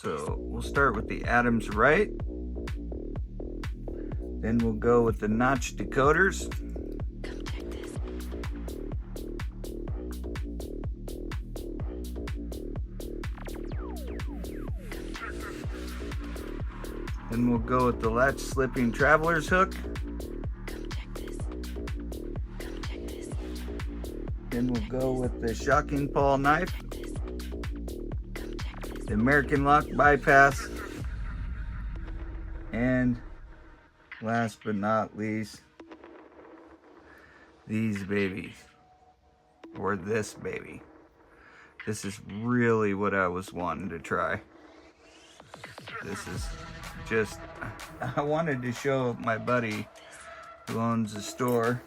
So we'll start with the Adams right. Then we'll go with the notch decoders. Come check this. Then we'll go with the latch slipping traveler's hook. Come check this. Come check this. Then we'll go with the shocking pawl knife. This. Come check this. The American lock bypass. And last but not least, these babies. Or this baby. This is really what I was wanting to try. This is just, I wanted to show my buddy who owns a store